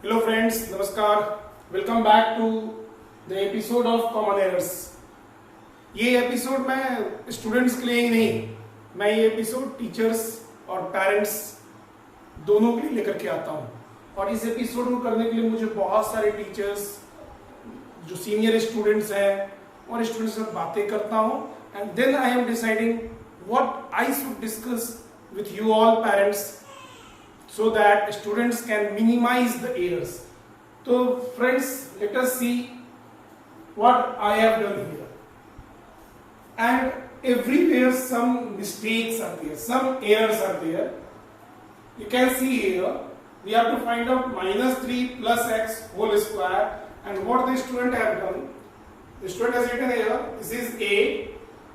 Hello friends, नमस्कार। Welcome back to the episode of common errors. ये episode मैं students के लिए ही नहीं, मैं ये एपिसोड टीचर्स और पेरेंट्स दोनों के लिए लेकर के आता हूँ। और इस एपिसोड को करने के लिए मुझे बहुत सारे टीचर्स जो सीनियर स्टूडेंट्स हैं और स्टूडेंट्स से बातें करता हूँ and then I am deciding what I should discuss with you all parents so that students can minimize the errors. So friends, let us see what I have done here. And everywhere some mistakes are there, some errors are there. You can see here we have to find out minus 3 plus x whole square, and what the student have done. The student has written here, this is a,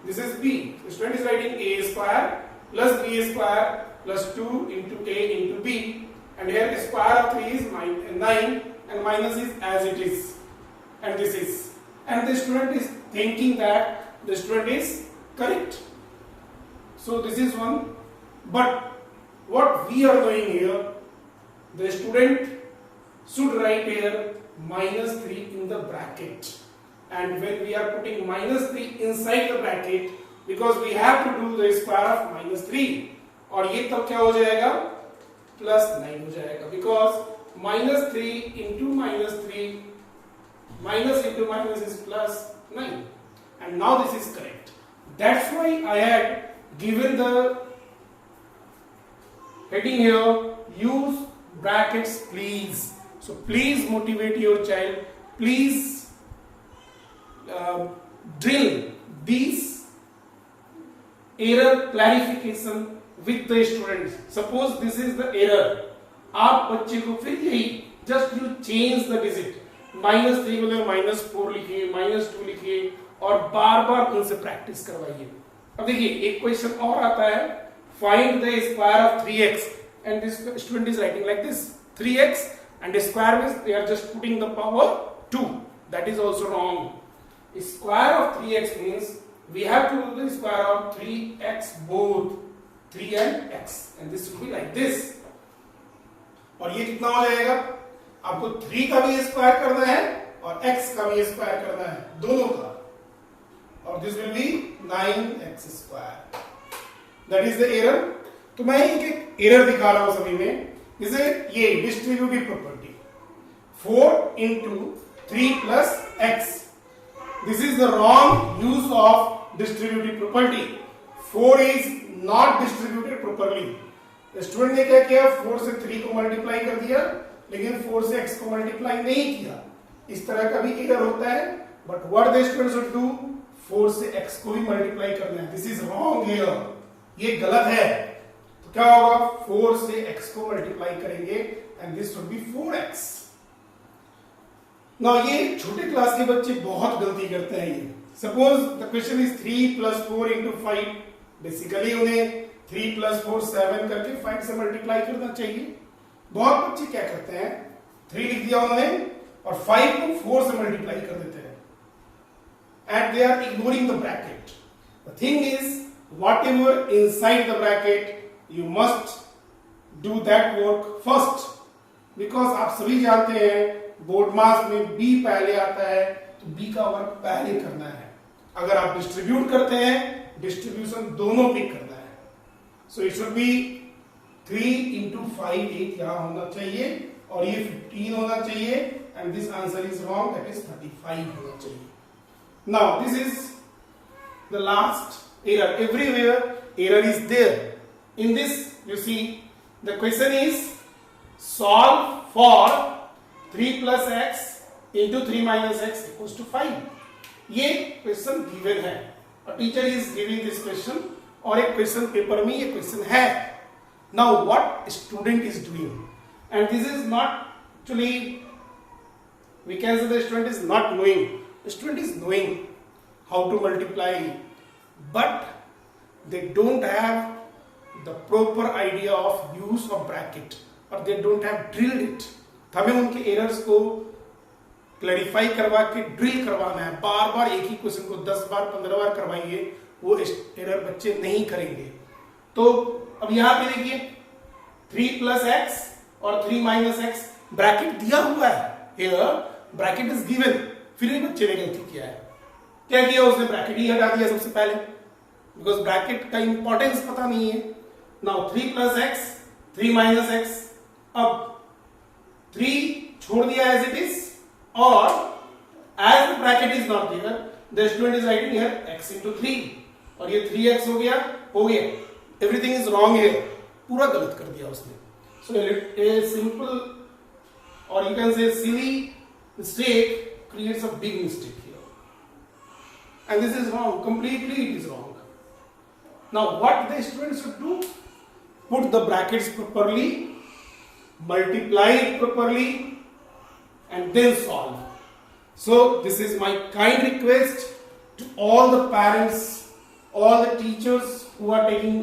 this is b. The student is writing a square plus b square plus 2 into a into b, and here the square of 3 is 9 and minus is as it is, and this is, and the student is thinking that the student is correct. So this is one, but what we are doing here, the student should write here minus 3 in the bracket, and when we are putting minus 3 inside the bracket, because we have to do the square of minus 3, और ये तब क्या हो जाएगा, plus 9 हो जाएगा, because minus 3 into minus 3 minus into minus is plus 9, and now this is correct. That's why I had given the heading here, use brackets please. So please motivate your child, please drill this error clarification with the students. Suppose this is the error, आप बच्चे को फिर यही just you change the digit, minus 3 बदले minus 4 लिखिए, minus 2 लिखिए और बार बार उनसे प्रैक्टिस करवाइए. अब देखिए एक क्वेश्चन और आता है, find the square of 3x, and this student is writing like this, 3x and the square means they are just putting the power 2. That is also wrong. Square of 3x means we have to do the square of 3x both, 3 and x, and this will be like this. और ये कितना हो जाएगा, आपको 3 का भी square करना है और x का भी स्क्वायर करना है, दोनों का, और this will be 9x square. That is the error. तो मैं एक एरर दिखा रहा हूं सभी में. इसे ये distributive property 4 into 3 plus x. This is the wrong use of distributive property. 4 is not distributed properly. Student ने क्या किया, 4 से 3 को मल्टीप्लाई कर दिया, लेकिन 4 से x को मल्टीप्लाई नहीं किया. इस तरह का भी एरर होता है. But what the student should do, 4 से x को भी मल्टीप्लाई करना है. दिस इज रॉन्ग हियर, ये गलत है. तो क्या होगा, 4 से x को मल्टीप्लाई करेंगे and this should be 4x. ना ये छोटे क्लास के बच्चे बहुत गलती करते हैं. ये suppose the question is 3 plus 4 into 5. Basically उन्हें 3 plus 4 7 करके 5 से मल्टीप्लाई करना चाहिए. बहुत बच्चे क्या करते हैं, 3 लिख दिया उन्होंने और 5 को 4 से मल्टीप्लाई कर देते हैं, and they are ignoring the bracket. The thing is whatever inside the bracket you must do that work first, because आप सभी जानते हैं बोर्ड मार्क्स में b पहले आता है, तो b का वर्क पहले करना है. अगर आप डिस्ट्रीब्यूट करते हैं, डिस्ट्रीब्यूशन दोनों पे करना है. So it should be 3 into 5, एक यहां होना चाहिए और ये 15 होना चाहिए, and this answer is wrong, that is 35 होना चाहिए. Now this is the last error. Everywhere error is there. In this you see the question is solve for 3 plus x into 3 minus x equals to 5. ये question given है और teacher is giving this question, और एक question paper में ये question है. Now what student is doing, and this is not actually, we can say the student is not knowing. Student is knowing how to multiply, but they don't have the proper idea of use of bracket, और they don't have drilled it. हमें उनके errors को clarify करवा के drill करवाना है. बार बार एक ही question को 10 बार 15 बार करवाइए, वो एरर बच्चे नहीं करेंगे. तो अब यहां पे देखिए 3 plus x और 3 minus x, ब्रैकेट दिया हुआ है, here ब्रैकेट इज गिवन, फिर ये बच्चे ने गलती किया है। क्या किया उसने? ब्रैकेट ही हटा दिया सबसे पहले, बिकॉज ब्रैकेट का इंपॉर्टेंस पता नहीं है। Now 3 plus X, 3 minus X, अब 3 छोड़ दिया एज इट इज, और as the bracket is not given the student is writing here x into 3, और ये 3x हो गया, एवरीथिंग इज रॉन्ग हियर, पूरा गलत कर दिया उसने। So a simple or you can say silly mistake creates a big mistake here, and this is wrong, completely it is wrong. Now what the students should do? Put the brackets properly, multiply it properly, and then solve. So this is my kind request to all the parents, all the teachers who are taking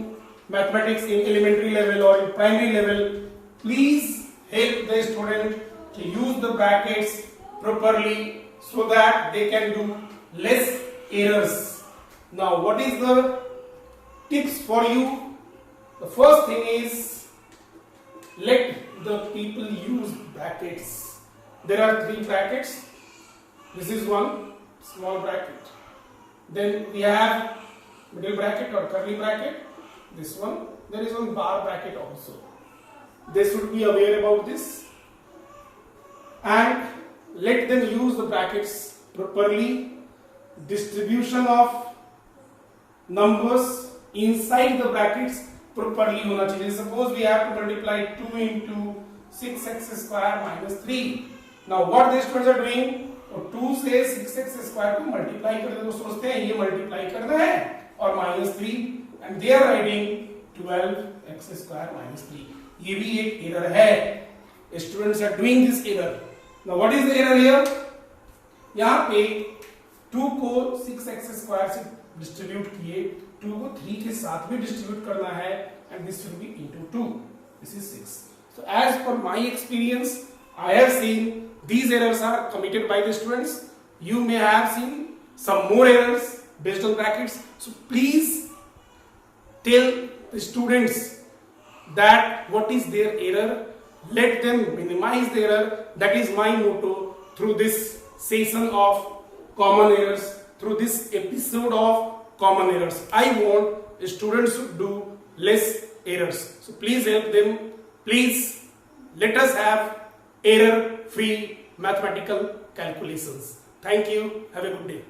mathematics in elementary level or in primary level. Please help the student to use the brackets properly so that they can do less errors. Now what is the tips for you? The first thing is, let the people use brackets. There are 3 brackets. This is one small bracket, then we have middle bracket or curly bracket, this one, there is one bar bracket also. They should be aware about this, and let them use the brackets properly. Distribution of numbers inside the brackets properly होना चाहिए. Suppose we have to multiply 2 into 6x square minus 3. Now what the students are doing? 2 से 6x square को multiply कर देते, सोचते हैं ये multiply करना है और -3, and they are writing 12x square minus 3. ये भी एक एरर है. Students are doing this error. Now what is the error here? यहाँ पे 2 को 6x square से डिस्ट्रीब्यूट किए, 2 को 3 के साथ भी डिस्ट्रीब्यूट करना है, and this will be into 2. This is 6. So as per my experience, I have seen these errors are committed by the students. You may have seen some more errors based on brackets. So please tell the students that what is their error. Let them minimize the error. That is my motto through this session of common errors, through this episode of common errors. I want students to do less errors. So please help them. Please let us have error-free mathematical calculations. Thank you. Have a good day.